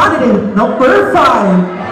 candidate number 5.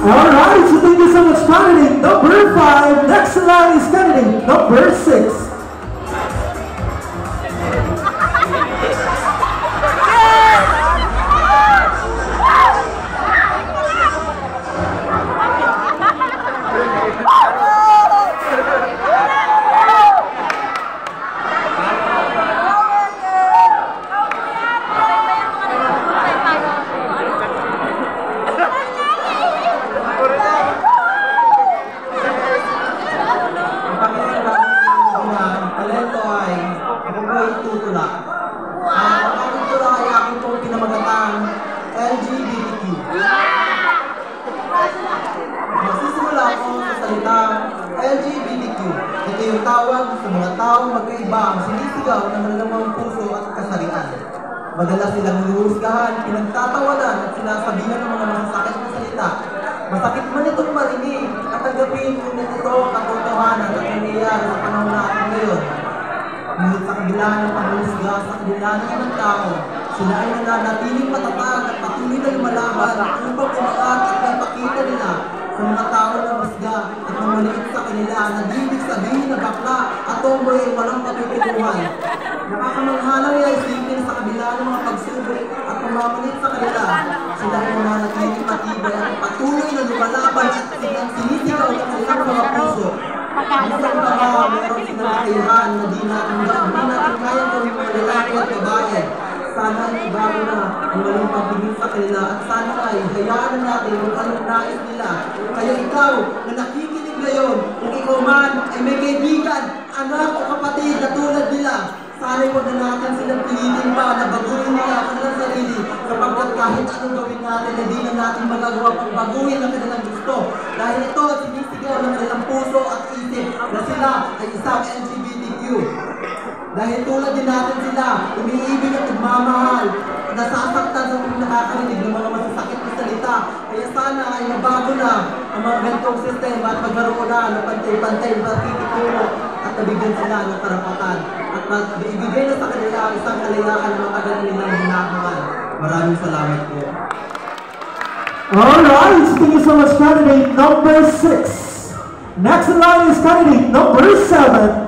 Alright, so thank you so much, candidate number 5. Next in line is candidate number 6. LGBTQ. Ito yung tawag sa mga taong magkaiba ang sinisigaw ng kanilang puso at kasarian. Madalas silang niluhusgahan, pinagtatawanan at sinasabihan ng mga masasakit na salita. Masakit man itong marinig at tanggapin kung ito katotohanan at nangyayari sa panahon natin ngayon. Ngunit sa kabila ng panghuhusga sa kabila ng ibang tao, sila ay nananatiling matatag at patuloy na lumalaban upang umaat at maipakita nila sa mga tao na masga at namaliit sa kanila na di ibig sabihin na bakla at tomboy ay walang patutuhan. Nakakamanghalang nila isipin sa kabila ng mga pagsubok at pamamalit sa kanila. Sila ay nananatiling matibay at patuloy na lumalaban at silang sinisigaw sa kanilang mga puso. Minsan ba meron silang kakayahan na di natin kayang gawin mga lalaki at babae. Sana ay bago na ang maling pagpigil sa kanila at sana ay hayaan na natin kung anong nais nila. Kaya ikaw na nakikinig ngayon, kung ikaw man ay may kaibigan, anak o kapatid na tulad nila, sana ay huwag na natin silang pilitin pa na baguhin nila ang kanilang sarili sapagkat kahit anong gawin natin, hindi na natin magagawa pang baguhin ang kanilang gusto. Dahil ito, sinisigaw ng kanilang puso at isip na sila ay isang LGBTQ. Dahil tulad din natin sila, umiibig at nagmamahal, nasasaktan sa mga nakakarinig ng mga masasakit na salita. Kaya sana ay mabago na ang mga ganitong sistema at magkaroon na ng pantay-pantay na pakikituro at nabigyan sila ng karapatan. At ibigay na sa kanila ang isang kalayakan na matagal nilang hinahangal. Maraming salamat po. Alright, thank you so much, candidate number 6. Next in line is candidate number 7.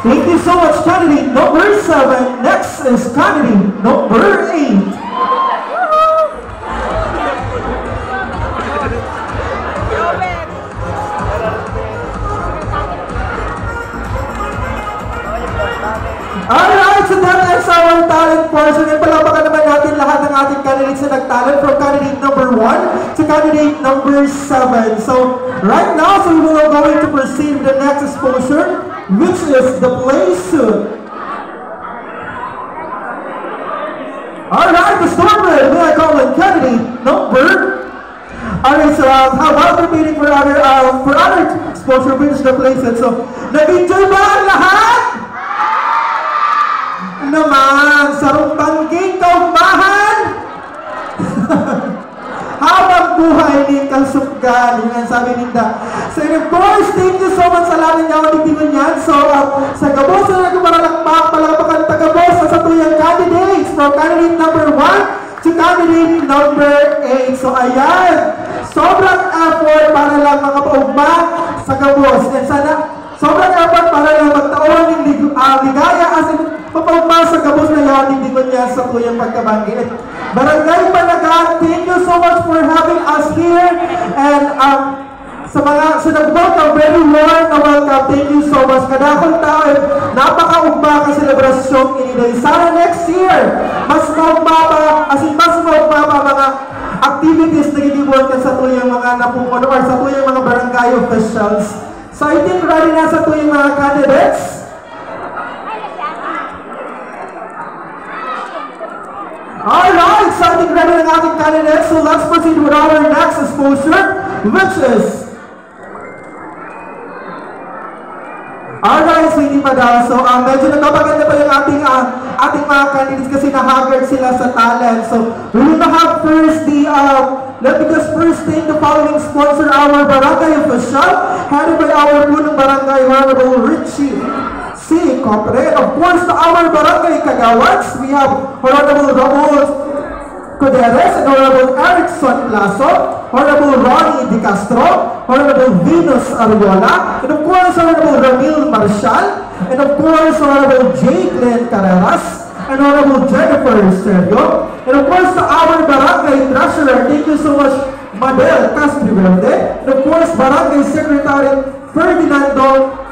Thank you so much, candidate number 7. Next is candidate number 8. Alright, so that is our talent portion. And palapakan naman natin lahat ng ating candidates na nag-talent from candidate number 1 to candidate number 7. So, right now, so we are going to proceed with the next exposure, which is the play suit. Alright, the stormer, may I call on candidate number. Alright, so while we're waiting for other exposure, which is the play suit. So, nag-enjoy ba ang lahat? Naman, sarong bangging kaumahan. Habang buhay ni kasuggan, yun ang sabi ninda. So, and of course, thank you so much sa lahat ng ako titingon yan. So, sa gabos na nagpamalakpak, palapakan tagabos sa tuyang candidates from candidate number 1 to candidate number 8. So, ayan, sobrang effort para lang mga paugma sa gabos. And sana, sobrang effort para lang magtaon ng ligaya as in papaugma sa gabos na yan, hindi ko niya sa tuyang pagkabanggit. Barangay Panagat, thank you so much for having us here. And sa nag-welcome, very warm na welcome. Thank you so much. Kadakong tao, napaka-ugma ka selebrasyong iniday. Sana next year, mas maugma pa, as in mas maugma pa mga activities na ginibuan ka sa tuyang mga napupuno or sa tuyang mga barangay officials. So I think ready na sa tuyang mga candidates. Alright, so I think ready ng ating candidates. So let's proceed with our next exposure, which is... Alright, so hindi pa daw. So medyo nagpapaganda pa yung ating mga candidates kasi nahagard sila sa talent. So we will have first the... let me just first thank the following sponsor, our barangay official, headed by our punong barangay, Honorable Richie C. Compre. Of course, to our barangay kagawats, we have Honorable Raul Coderes and Honorable Erickson Plaso, Honorable Ronnie Di Castro, Honorable Venus Ariola, and of course, Honorable Ramil Marshall, and of course, Honorable J. Glenn Carreras, and Honorable Jennifer Sergio, and of course, to our barangay treasurer, thank you so much, Madel Castriverde, and of course, barangay secretary Ferdinando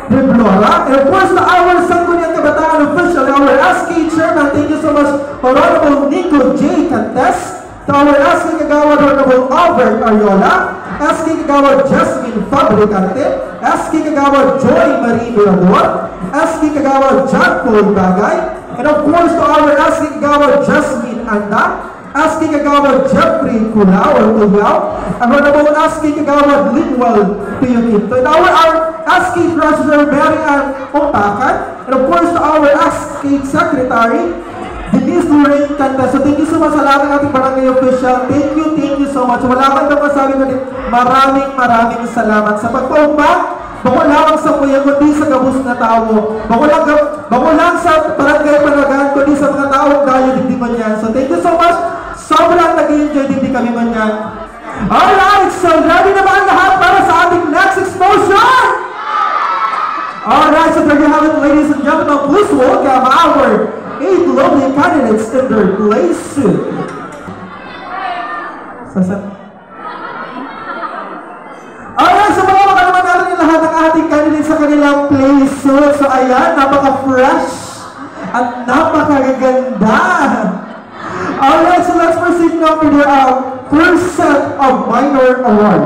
Deblora, and of course, to our Sangguniang Kabataan official, our SK chairman, thank you so much, Honorable Nico J. Cantes, to our SK Kagawad, Honorable Albert Ariola, SK Kagawad Jasmine Fabricante, SK Kagawad Joy Marie Mirador, SK Kagawad John Paul Bagay, and of course, to our SK Kagawad Jasmine Anda, SK Kagawad Jeffrey Kulao or Kulao, and Honorable SK Kagawad Linwell Piyukinto, and our SK Treasurer Mary Ann Opakan, and of course to our SK Secretary Denise Lorraine Canta. So thank you so much sa lahat ng ating barangay official. Thank you so much. Wala kang masabi ko din. Maraming salamat sa pagpaugma. Bako lamang sa kuya, kundi sa gabos na tao. Bako lang sa barangay Panagan, kundi sa mga taong dayo hindi man yan. So thank you so much. Sobrang nag-enjoy din kami man yan. Alright, so ready na ba ang lahat para sa ating next exposure? Alright, so there you have it, ladies and gentlemen. Please welcome our 8 lovely candidates in their play suit. Alright, so mga naman natin yung lahat ng ating candidates sa kanilang play suit. So ayan, napaka-fresh at napakaganda. Alright, so let's proceed now with the first set of minor award.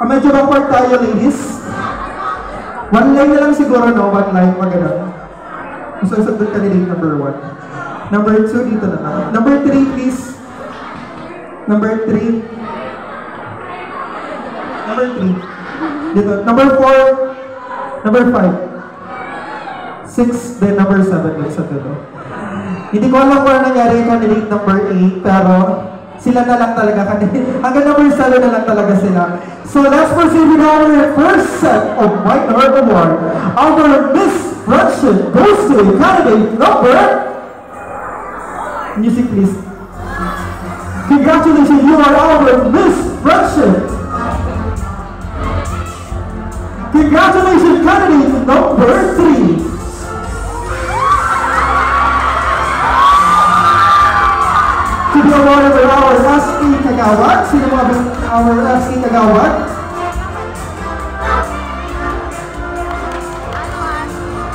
Medyo backward tayo, ladies. One line na lang siguro, no? One line, maganda. So, sagot candidate number 1. Number 2, dito na lang. Number 3, please. Number 3. Number 3. Dito. Number 4. Number 5. 6, then number 7. Sa dito. Hindi ko alam kung ano nangyari candidate number 8, pero sila na lang talaga candidate. Hanggang number 7 na lang talaga sila. So let's proceed with our first set of minor award. Our Miss Friendship goes to candidate number... Music please. Congratulations, you are our Miss Friendship. Congratulations. Congratulations, candidate number 3. To be awarded by our SE Kagawad. Sino mga our SE Kagawad?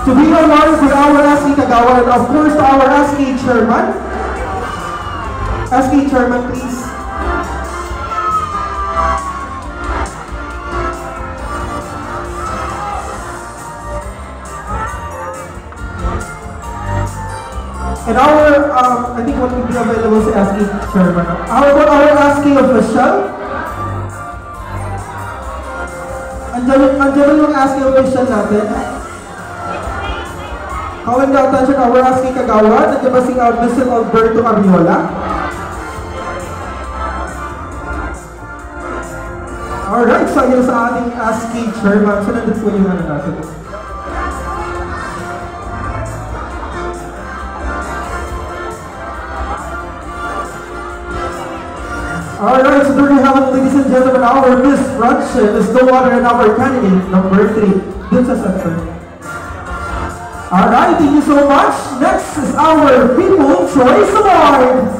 To be awarded by our SE Kagawad, and of course to our SE Chairman. SE Chairman, please. And our, I think what will be available sa SE Chairman. How about our SE official? Andiyan yung SE official natin. Calling the attention our SE Kagawad. Nandiyan ba si Mr. Alberto Ariola? Alright, so yun sa ating SE Chairman. So nandun po yung ano natin. Alright, so there you have it, ladies and gentlemen. Our Miss Friendship is no other than our candidate, number 3. Dun sa center. Alright, thank you so much. Next is our People's Choice Award.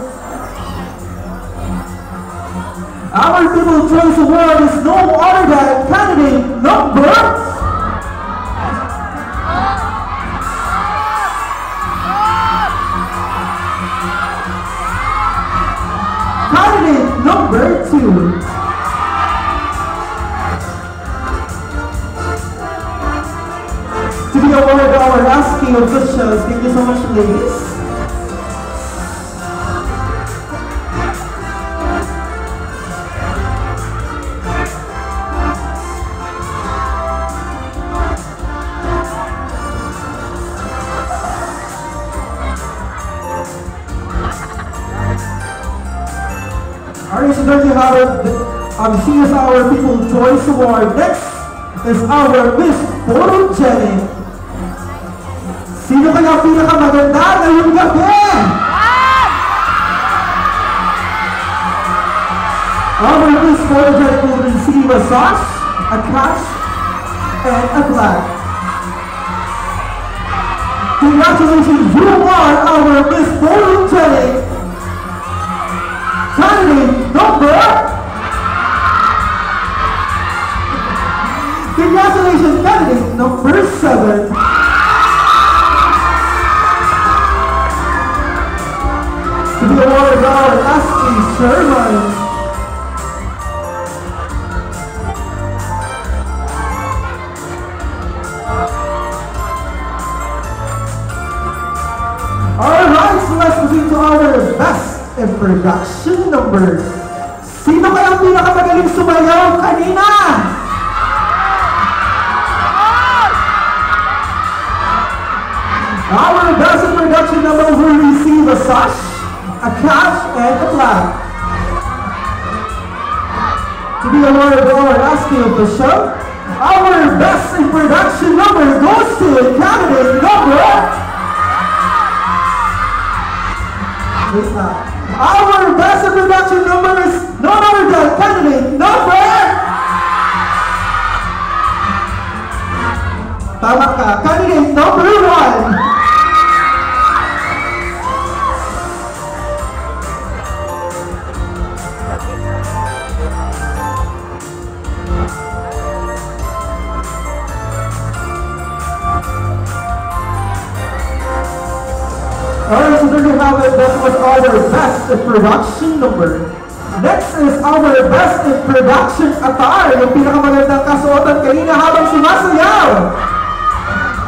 Our People's Choice Award is no other than candidate number... Candidate number 2. To be awarded our ASCII officials. Thank you so much, ladies. Alright, so there you have it. She is our People's Choice Award. Next is our Miss Photogenic. Sino kaya pinakamaganda ngayong gabi? Our Miss Photogenic will receive a sash, a cash, and a flag. Congratulations, you are our Miss Photogenic. Candidate number... Congratulations, candidate number 7. To be awarded our ASCII Chairman. Alright, so let's proceed to our best in production number. Sino kayang pinakamagaling sumayaw kanina? Our best in production number will receive a sash, a cash, and a flag. To be awarded by our ASCII official, our best in production number goes to candidate number... Our best in production number is none other than candidate number... Tama ka, candidate number 1. Alright, so there you have it. That was our best in production number. Next is our best in production attire. Yung pinakamagandang kasuotan kanina habang sumasayaw.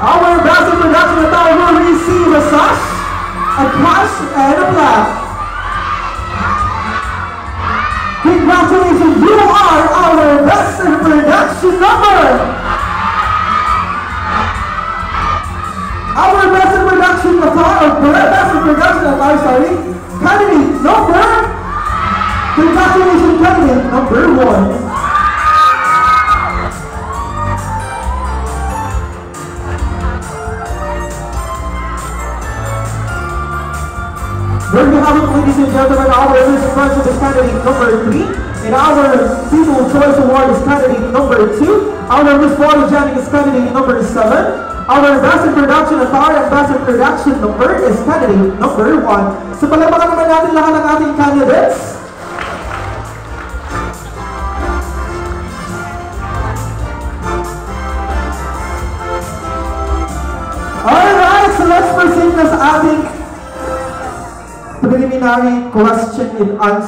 Our best in production attire will receive a sash, a cash, and a flag. Congratulations, you are our best in production number. Our best in production attire, candidate number... Congratulations, candidate number 1. There you have it, ladies and gentlemen. Our first project is candidate number 3. And our People's Choice Award is candidate number 2. Our Miss Photogenic is candidate number 7. Our Best in Production Attire and Best in Production number is candidate number 1. So palapakan naman natin lahat ng ating candidates. Alright, so let's proceed na sa ating preliminary question and answer.